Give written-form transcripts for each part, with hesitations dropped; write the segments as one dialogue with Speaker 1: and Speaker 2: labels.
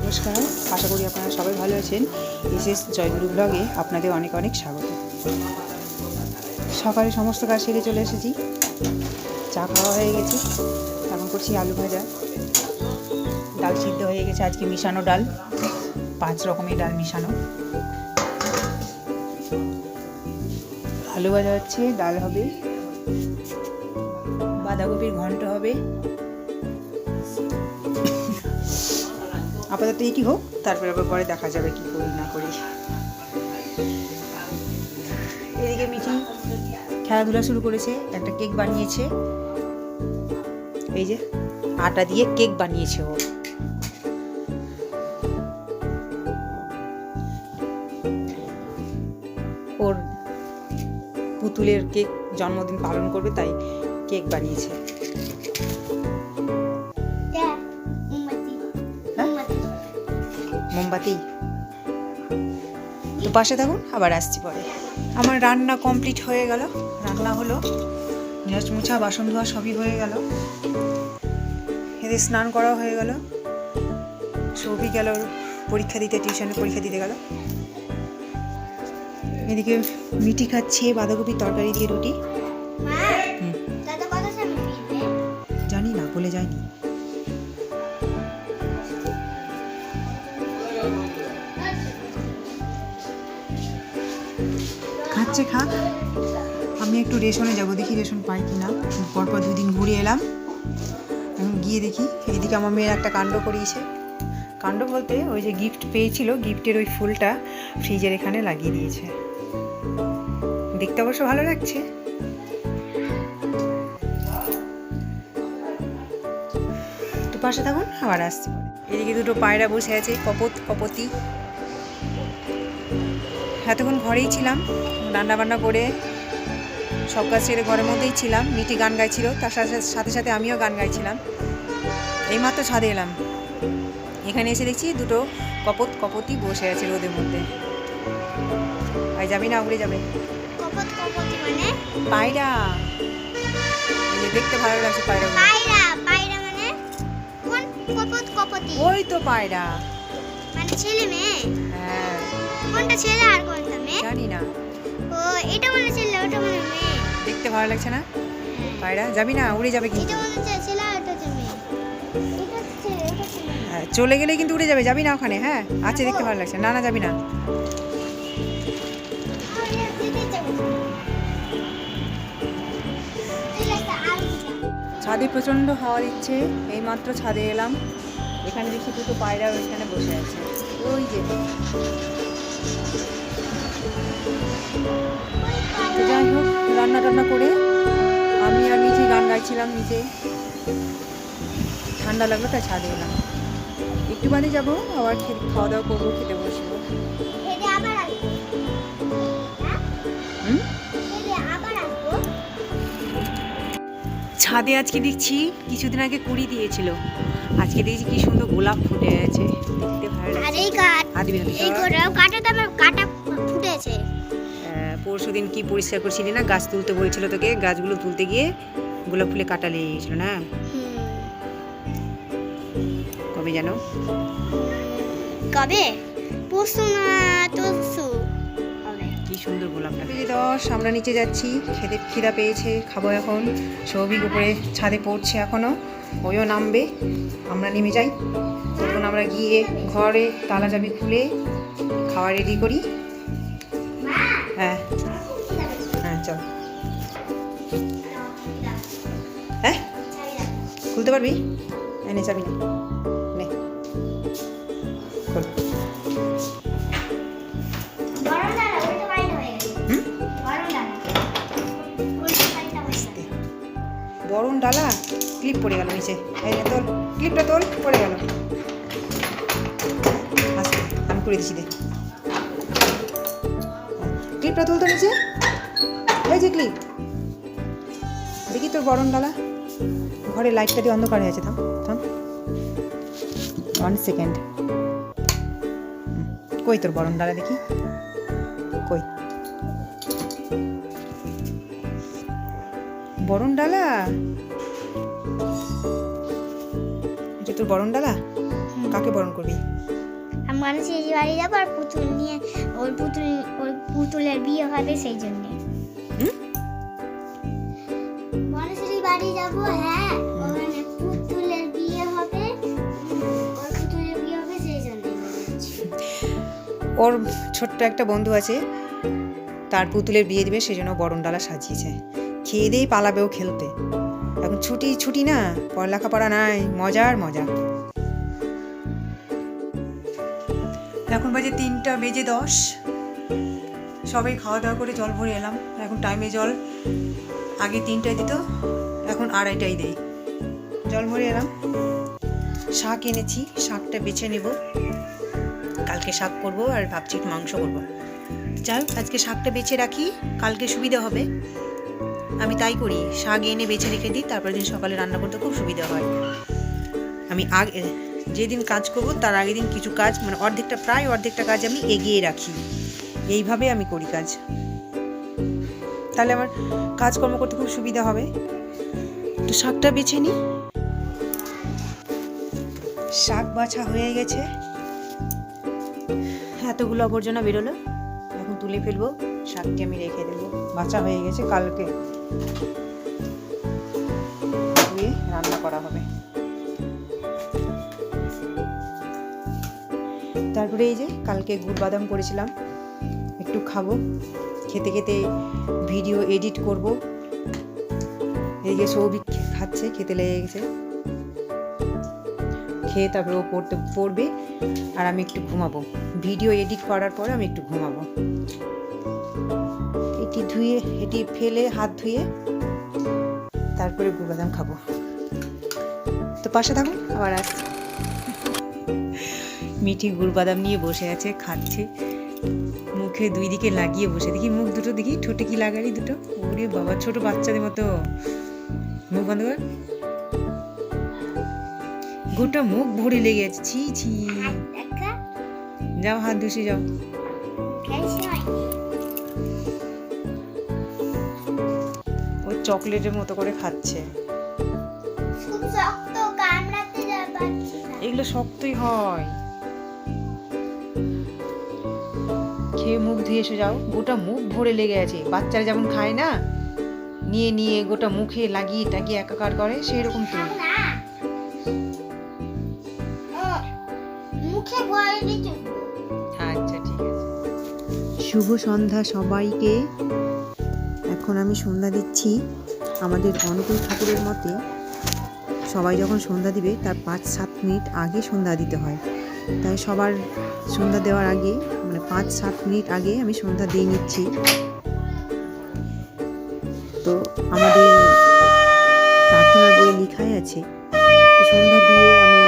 Speaker 1: নমস্কার, আশা করি আপনারা সবাই ভালো আছেন। বিশেষ জয়গুরু ব্লগে আপনাদের অনেক অনেক স্বাগত। সকালে সমস্ত কাজ সেরে চলে এসেছি, চা খাওয়া হয়ে গেছে। এখন করছি আলু ভাজা, ডাল সিদ্ধ হয়ে গেছে। আজকে মিশানো ডাল, 5 রকমের ডাল মিশানো। আলু ভাজা হচ্ছে, ডাল হবে, বাঁধাকপির ঘন্ট হবে। আপাতত এটি হোক, তারপরে আবার পরে দেখা যাবে কি করি না করি। এদিকে মিঠি খেলাধুলা শুরু করেছে, একটা কেক বানিয়েছে। এই যে আটা দিয়ে কেক বানিয়েছে ও। ওর পুতুলের কেক জন্মদিন পালন করবে, তাই কেক বানিয়েছে। মোমবাতি তো পাশে থাকুন, আবার আসছি পরে। আমার রান্না কমপ্লিট হয়ে গেল। রান্না হলো, গ্যাস মোছা, বাসন ধোয়া সবই হয়ে গেল। এদের স্নান করা হয়ে গেল। সৌভিক গেল পরীক্ষা দিতে, টিউশনে পরীক্ষা দিতে গেল। এদিকে মিটি খাচ্ছে বাঁধাকপির তরকারি দিয়ে রুটি। জানি না, বলে যায়নি। খাচ্ছে, খাক। আমি একটু রেশনে যাব, দেখি রেশন পাই কিনা। পরপর 2 দিন ঘুরে এলাম, এখন গিয়ে দেখি। এদিকে আমার মেয়ের একটা কাণ্ড করিয়েছে। কাণ্ড বলতে, ওই যে গিফট পেয়েছিল, গিফটের ওই ফুলটা ফ্রিজের এখানে লাগিয়ে দিয়েছে। দেখতে অবশ্য ভালো লাগছে। তো পাশে থাকুন, আবার আসছি। এদিকে দুটো পায়রা বসে আছে, কপতি। এতক্ষণ ঘরেই ছিলাম, রান্না বান্না করে সব কাজ ছেড়ে ঘরের মধ্যেই ছিলাম। মিটি গান গাইছিল, তার সাথে সাথে আমিও গান গাইছিলাম। এইমাত্র ছাদে এলাম, এখানে এসে দেখছি দুটো কপতি বসে আছে রোদের মধ্যে। ভাই যাবি না, উড়ে যাবে। পায়রা, দেখতে ভালো লাগছে পায়রা। ওই তো পায়রা,
Speaker 2: মানে ছেলে মেয়ে?
Speaker 1: হ্যাঁ।
Speaker 2: কোনটা ছেলে আর কোনটা মেয়ে
Speaker 1: জানি না।
Speaker 2: ও, এটা মানে ছেলে, ওটা মানে মেয়ে।
Speaker 1: দেখতে ভালো লাগছে না পায়রা? যাবি না, উড়ে যাবে কিন্তু।
Speaker 2: এটা মানে ছেলে আর এটা মেয়ে। এটা ছেলে, ওটা ছেলে।
Speaker 1: হ্যাঁ, চলে গেলেই কিন্তু উড়ে যাবে। যাবি না ওখানে? হ্যাঁ, আচ্ছা, দেখতে ভালো লাগছে। না না, যাবি না। ছাদে প্রচণ্ড হাওয়া দিচ্ছে। এইমাত্র ছাদে এলাম, এখানে দেখি দুটো পায়রা ওইখানে বসে আছে। ওই যে, যাই হোক, রান্না টান্না করে আমি আর নিচে গান গাইছিলাম নিচে। ঠান্ডা লাগলো, তাই ছাদে এলাম। একটু বাদে যাবো, আবার খাওয়া দাওয়া করবো, খেতে বসবো। ছাদে আজকে দেখছি কিছুদিন আগে কুড়ি দিয়েছিল, আজকে দেখছি কি সুন্দর গোলাপ ফুটে আছে, দেখতে ভালো লাগছে। পরশুদিন কি পরিষ্কার করছিলি না, গাছ তুলতে বলছিল তোকে, গাছগুলো তুলতে গিয়ে গোলাপ ফুলে কাটা লেগে গেছিল না? কবে জানো?
Speaker 2: কবে? পরশু না তরশু।
Speaker 1: কি সুন্দর গোলাপটা। 10 আমরা নিচে যাচ্ছি, খেতে খিদা পেয়েছে, খাবো এখন। সৌভিক উপরে ছাদে পড়ছে এখনো, ওইও নামবে। আমরা নেমে যাই, তখন আমরা গিয়ে ঘরে তালা চাবি খুলে খাওয়া রেডি করি। হ্যাঁ হ্যাঁ, চল। হ্যাঁ, খুলতে পারবি? এনে চাবি না, নে খোল। বরণ ডালা, ক্লিপ পড়ে গেল নিচে। এই নে, তোল ক্লিপটা, তোল, পড়ে গেল। আচ্ছা, আমি করে দিচ্ছি, দে ক্লিপটা, তুলতো নিচে। এই যে ক্লিপ, দেখি তোর বরণ ডালা। ঘরে লাইটটা দিয়ে অন্ধকার হয়ে আছে। থাম থাম, 1 সেকেন্ড। কই তোর বরণ ডালা, দেখি কই বরণ ডালা? এটা তোর বরণ ডালা? কাকে বরণ করবি?
Speaker 2: মানুষের বাড়ি যাবো আর পুতুল নিয়ে ওই পুতুলের বিয়ে হবে সেই জন্যে। মানুষের বাড়ি যাবো, হ্যাঁ, ওখানে পুতুলের বিয়ে হবে, ওই পুতুলের বিয়ে হবে সেই জন্যে।
Speaker 1: ওর ছোট্ট একটা বন্ধু আছে, তার পুতুলের বিয়ে দিবে, সেই জন্য বরণডালা সাজিয়েছে। খেয়ে দিয়েই পালাবেও খেলতে। এখন ছুটি না, লেখাপড়া নাই, মজার মজা। এখন বাজে 3:10। সবাই খাওয়া দাওয়া করে জল ভরে এলাম। এখন টাইমে জল আগে 3টায় দিত, এখন 2:30টায় দেয়। জল ভরে এলাম। শাক এনেছি, শাকটা বেছে নেব। কালকে শাক করব আর ভাবছি একটু মাংস করবো। যাই হোক, আজকে শাকটা বেছে রাখি, কালকে সুবিধা হবে। আমি তাই করি, শাক এনে বেছে রেখে দিই, তারপরে দিন সকালে রান্না করতে খুব সুবিধা হয়। আমি যেদিন কাজ করব তার আগের দিন কিছু কাজ, মানে প্রায় অর্ধেকটা কাজ আমি এগিয়ে রাখি। এইভাবে আমি করি কাজ, তাহলে আমার কাজকর্ম করতে খুব সুবিধা হবে। তো শাকটা বেছে নিই। শাক বাছা হয়ে গেছে, এতগুলো আবর্জনা বেরোলো, এখন তুলে ফেলবো। শাকটি আমি রেখে দেবো, বাছা হয়ে গেছে, কালকে ধুয়ে রান্না করা হবে। তারপরে এই যে কালকে গুড় বাদাম করেছিলাম, একটু খাবো, খেতে খেতে ভিডিও এডিট করব। এদিকে সৌভিক খাচ্ছে, খেতে লেগে গেছে, খেয়ে তারপরে ও পড়বে আর আমি একটু ঘুমাবো। ভিডিও এডিট করার পরে আমি একটু ঘুমাবো। এটি ফেলে হাত ধুয়ে তারপরে গুড় বাদাম খাবো। তো পাশে থাকুন, আবার আসছি। মিঠি গুড় বাদাম নিয়ে বসে আছে, খাচ্ছে, মুখে 2 দিকে লাগিয়ে বসে। দেখি মুখ দুটো, দেখি ঠোঁটে কি লাগালি দুটো। ওরে বাবা, ছোট বাচ্চাদের মতো। মুখ বন্ধ কর, গোটা মুখ ভরে লেগে আছে। ছি ছি, যাও হাত ধুসে যাও। ও চকলেটের মতো করে খাচ্ছে। এগুলো শক্তই হয়। খেয়ে মুখ ধুয়ে এসে যাও, গোটা মুখ ভরে লেগে আছে। বাচ্চারা যেমন খায় না, নিয়ে নিয়ে গোটা মুখে লাগিয়ে টাকিয়ে একাকার করে, সেই রকম তুই। আচ্ছা ঠিক আছে। শুভ সন্ধ্যা সবাইকে। এখন আমি সন্ধ্যা দিচ্ছি। আমাদের অনুকূল ঠাকুরের মতে সবাই যখন সন্ধ্যা দিবে তার 5-7 মিনিট আগে সন্ধ্যা দিতে হয়। তাই সবার সন্ধ্যা দেওয়ার আগে, মানে 5-7 মিনিট আগে আমি সন্ধ্যা দিয়ে নিচ্ছি। তো আমাদের প্রার্থনার বইয়ে লেখাই আছে, সন্ধ্যা দিয়ে আমি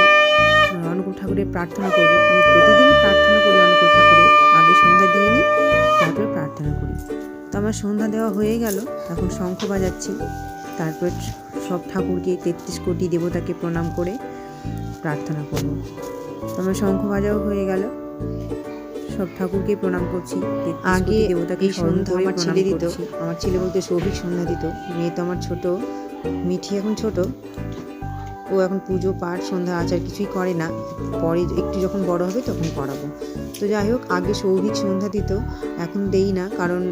Speaker 1: অনুকূল ঠাকুরের প্রার্থনা করব। আমি প্রতিদিনই প্রার্থনা করি অনুকূল ঠাকুরের, আগে সন্ধ্যা দিয়ে নিই, তারপরে প্রার্থনা করি। তো আমার সন্ধ্যা দেওয়া হয়ে গেল, এখন শঙ্খ বাজাচ্ছি। তারপর সব ঠাকুরকে 33 কোটি দেবতাকে প্রণাম করে প্রার্থনা করব। তো আমার শঙ্খ বাজাও হয়ে গেল, সব ঠাকুরকে প্রণাম করছি। আগে দেবতাকে সন্ধ্যা আমার ছেলে দিত, আমার ছেলে বলতে সৌভিক সন্ধ্যা দিত। মেয়ে তো আমার ছোট, মিঠি এখন ছোট, ও এখন পুজো পাঠ সন্ধ্যা আচার কিছুই করে না। পরে একটু যখন বড় হবে তখন করাবো। তো যাই হোক, আগে সৌভিক সন্ধ্যা দিত, এখন দেই না, কারণ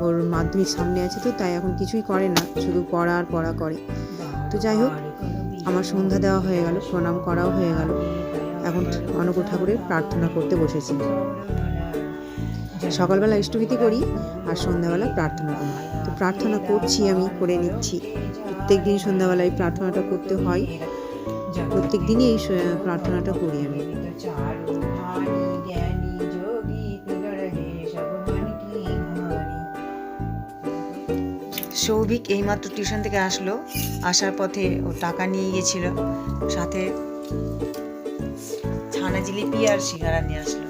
Speaker 1: ওর মাধ্যমিক সামনে আছে, তো তাই এখন কিছুই করে না, শুধু পড়া করে। তো যাই হোক, আমার সন্ধ্যা দেওয়া হয়ে গেল, প্রণাম করাও হয়ে গেল। এখন অনুকূল ঠাকুরের প্রার্থনা করতে বসেছি। সকালবেলা ইষ্টভীতি করি আর সন্ধ্যাবেলা প্রার্থনা করি। তো প্রার্থনা করছি, আমি করে নিচ্ছি। প্রত্যেক দিন সন্ধ্যাবেলায় প্রার্থনাটা করতে হয়, প্রত্যেক দিনই এই প্রার্থনাটা করি আমি। সৌভিক এইমাত্র টিউশন থেকে আসলো, আসার পথে ও টাকা নিয়ে গিয়েছিল, সাথে ছানা জিলিপি আর সিঙ্গারা নিয়ে আসলো।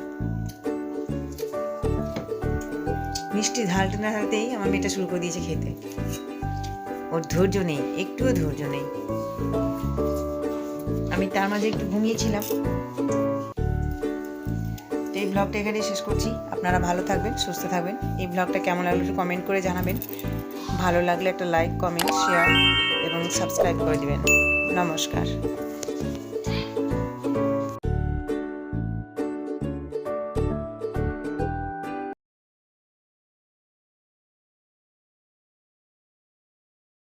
Speaker 1: মিষ্টি ঢালতে না ঢালতেই আমার মেয়েটা শুরু করে দিয়েছে খেতে। ওর ধৈর্য নেই, একটুও ধৈর্য নেই। আমি তার মাঝে একটু ঘুমিয়েছিলাম। এই ব্লগটা এখানে শেষ করছি। আপনারা ভালো থাকবেন, সুস্থ থাকবেন। এই ব্লগটা কেমন লাগলো একটু কমেন্ট করে জানাবেন। ভালো লাগলে একটা লাইক, কমেন্ট, শেয়ার এবং সাবস্ক্রাইব করে দিবেন। নমস্কার।